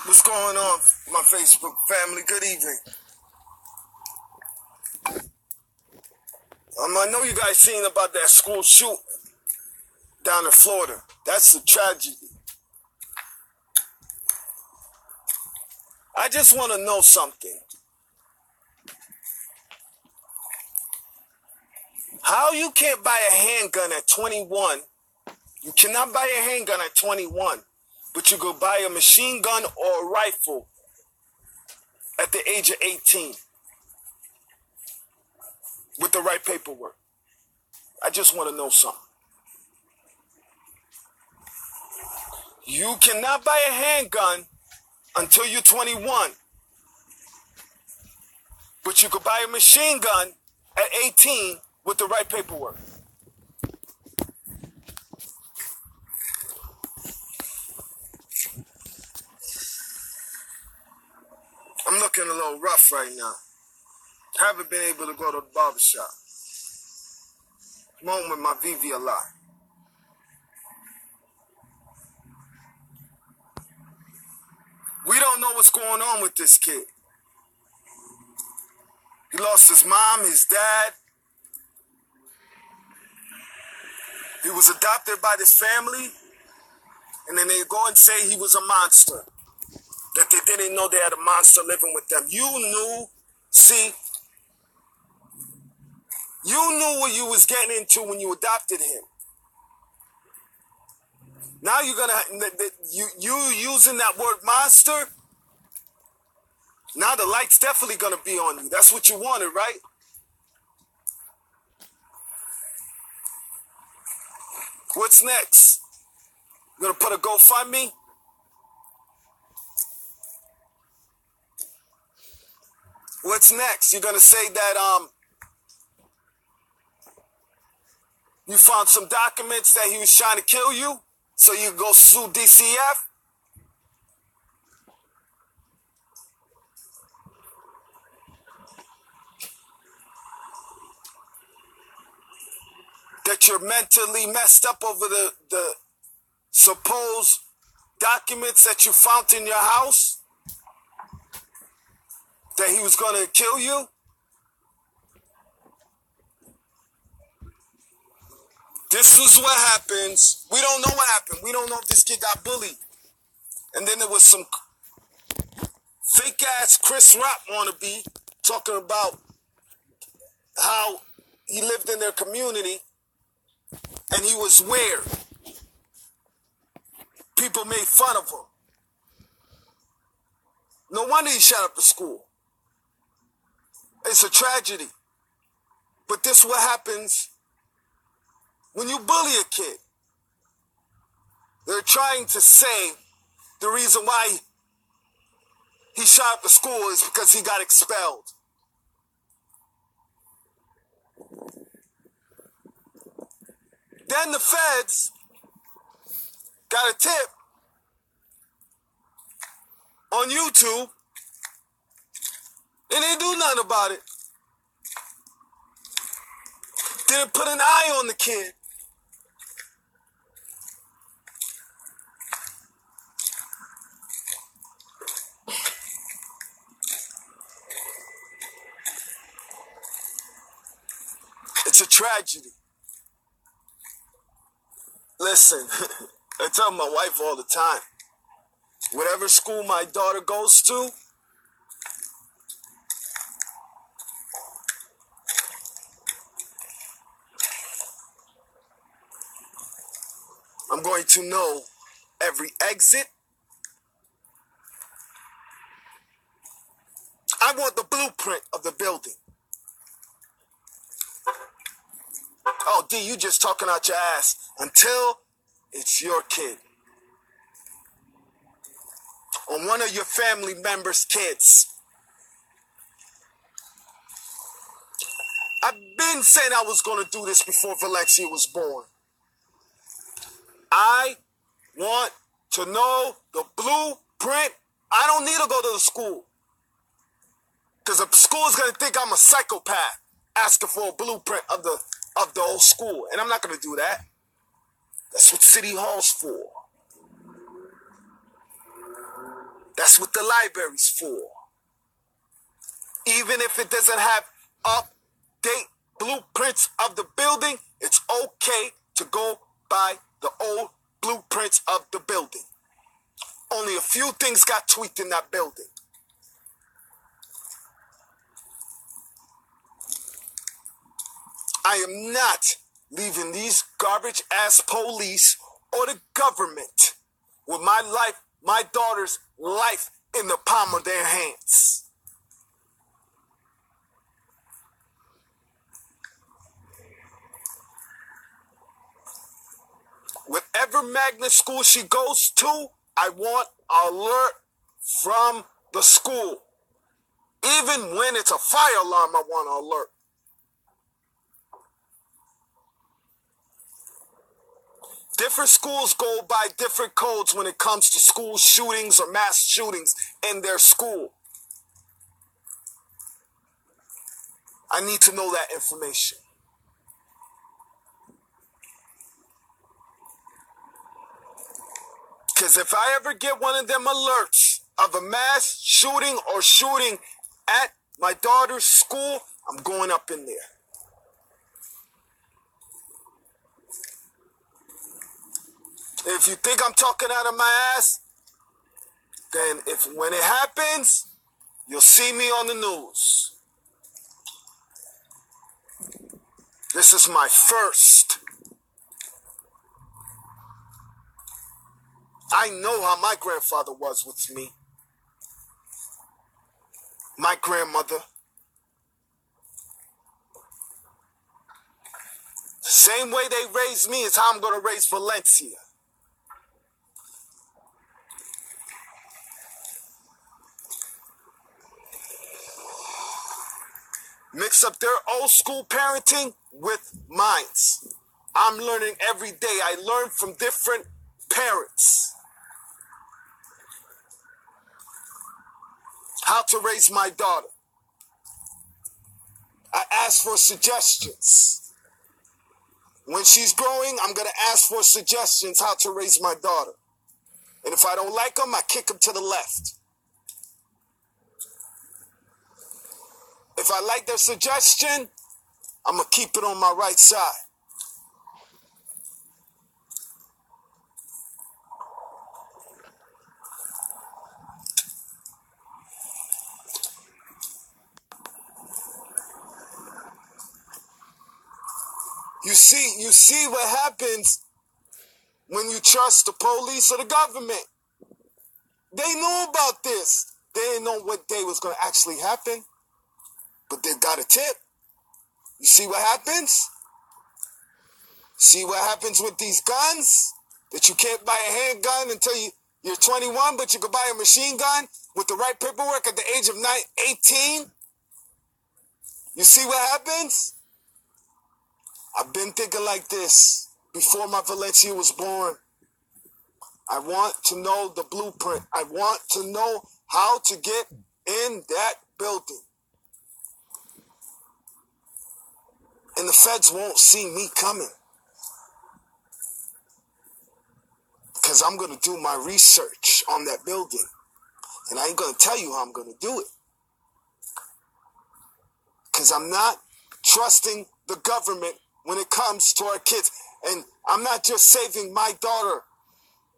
What's going on, my Facebook family? Good evening. I know you guys seen about that school shoot down in Florida. That's a tragedy. I just want to know something. How you can't buy a handgun at 21? You cannot buy a handgun at 21, but you could buy a machine gun or a rifle at the age of 18 with the right paperwork. I just want to know something. You cannot buy a handgun until you're 21, but you could buy a machine gun at 18 with the right paperwork. I'm looking a little rough right now. Haven't been able to go to the barbershop. I'm home with my Vivi a lot. We don't know what's going on with this kid. He lost his mom, his dad. He was adopted by this family, and then they go and say he was a monster. That they didn't know they had a monster living with them. You knew what you was getting into when you adopted him. Now you're gonna, you using that word monster, now the light's definitely gonna be on you. That's what you wanted, right? What's next? You gonna put a GoFundMe? What's next? You're gonna say that you found some documents that he was trying to kill you, so you go sue DCF? That you're mentally messed up over the supposed documents that you found in your house? That he was going to kill you? This is what happens. We don't know what happened. We don't know if this kid got bullied. And then there was some fake-ass Chris Rock wannabe talking about how he lived in their community and he was weird. People made fun of him. No wonder he shot up the school. It's a tragedy. But this is what happens when you bully a kid. They're trying to say the reason why he shot up the school is because he got expelled. Then the feds got a tip on YouTube and they didn't do nothing about it. Didn't put an eye on the kid. It's a tragedy. Listen, I tell my wife all the time, whatever school my daughter goes to, I'm going to know every exit. I want the blueprint of the building. Oh, D, you just talking out your ass until it's your kid. Or one of your family members' kids. I've been saying I was going to do this before Valencia was born. I want to know the blueprint. I don't need to go to the school. Because the school is going to think I'm a psychopath asking for a blueprint of the whole school. And I'm not going to do that. That's what City Hall's for. That's That's what the library's for. Even if it doesn't have update blueprints of the building, it's okay to go by the old blueprints of the building. Only a few things got tweaked in that building. I am not leaving these garbage-ass police or the government with my life, my daughter's life in the palm of their hands. Whatever magnet school she goes to, I want an alert from the school. Even when it's a fire alarm, I want an alert. Different schools go by different codes when it comes to school shootings or mass shootings in their school. I need to know that information. Because if I ever get one of them alerts of a mass shooting or shooting at my daughter's school, I'm going up in there. If you think I'm talking out of my ass, then when it happens, you'll see me on the news. This is my first. I know how my grandfather was with me. My grandmother. The same way they raised me is how I'm going to raise Valencia. Mix up their old school parenting with mine's. I'm learning every day. I learn from different parents how to raise my daughter. I ask for suggestions. When she's growing, I'm going to ask for suggestions how to raise my daughter. And if I don't like them, I kick them to the left. If I like their suggestion, I'm going to keep it on my right side. You see what happens when you trust the police or the government. They knew about this. They didn't know what day was going to actually happen, but they got a tip. You see what happens? See what happens with these guns? That you can't buy a handgun until you're 21, but you can buy a machine gun with the right paperwork at the age of 18? You see what happens? I've been thinking like this before my Valencia was born. I want to know the blueprint. I want to know how to get in that building. And the feds won't see me coming. Because I'm going to do my research on that building. And I ain't going to tell you how I'm going to do it. Because I'm not trusting the government when it comes to our kids. And I'm not just saving my daughter.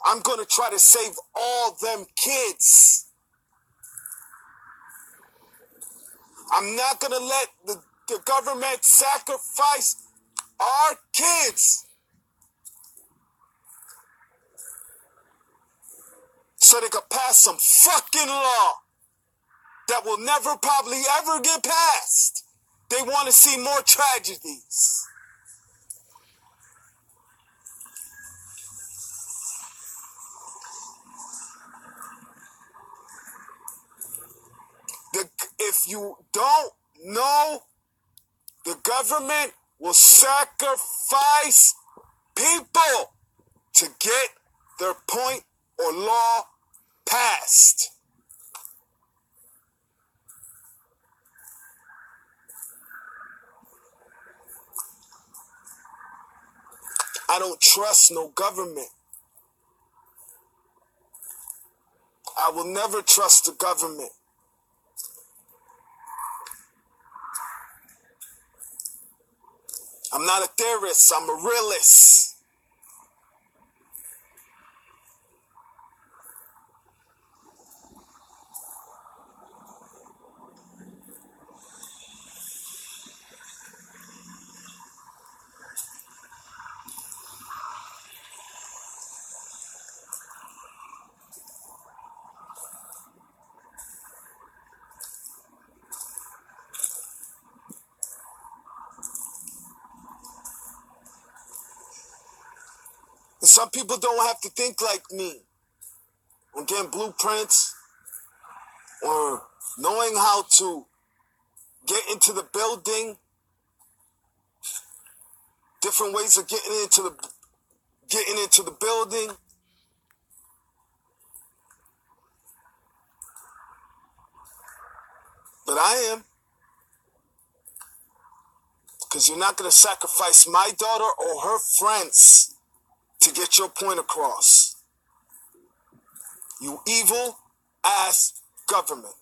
I'm going to try to save all them kids. I'm not going to let the government sacrifice our kids so they could pass some fucking law that will never probably ever get passed. They want to see more tragedies. If you don't know, the government will sacrifice people to get their point or law passed. I don't trust no government. I will never trust the government. I'm not a theorist, I'm a realist. And some people don't have to think like me on getting blueprints or knowing how to get into the building, different ways of getting into the building. But I am. Because you're not going to sacrifice my daughter or her friends to get your point across. You evil ass government.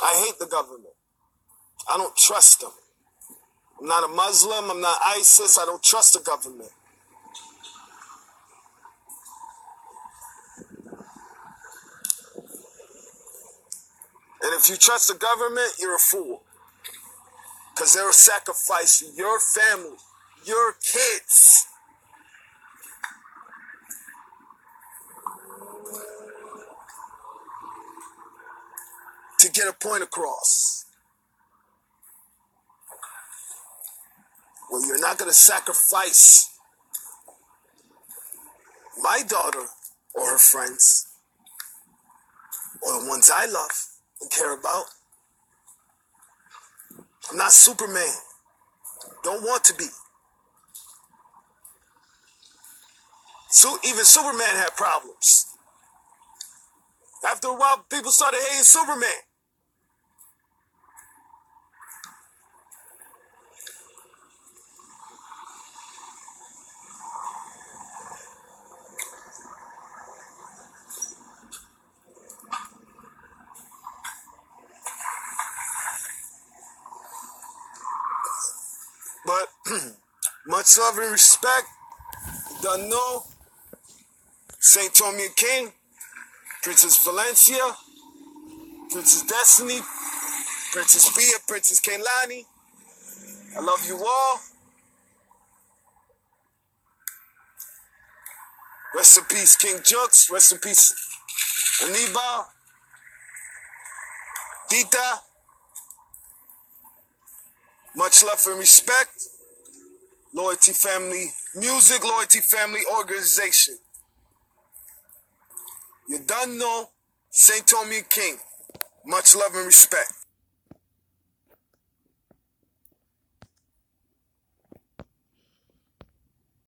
I hate the government. I don't trust them. I'm not a Muslim. I'm not ISIS. I don't trust the government. And if you trust the government, you're a fool. Because they'll sacrifice your family, your kids. To get a point across. Well, you're not going to sacrifice my daughter or her friends or the ones I love and care about. I'm not Superman. Don't want to be. So even Superman had problems. After a while, people started hating Superman. But much love and respect. You done know. St. Tommy King, Princess Valencia, Princess Destiny, Princess Bia, Princess Kaylani. I love you all. Rest in peace, King Jux. Rest in peace, Aniba, Dita. Much love and respect. Loyalty Family Music, Loyalty Family Organization. You done know. St. Tommy King. Much love and respect.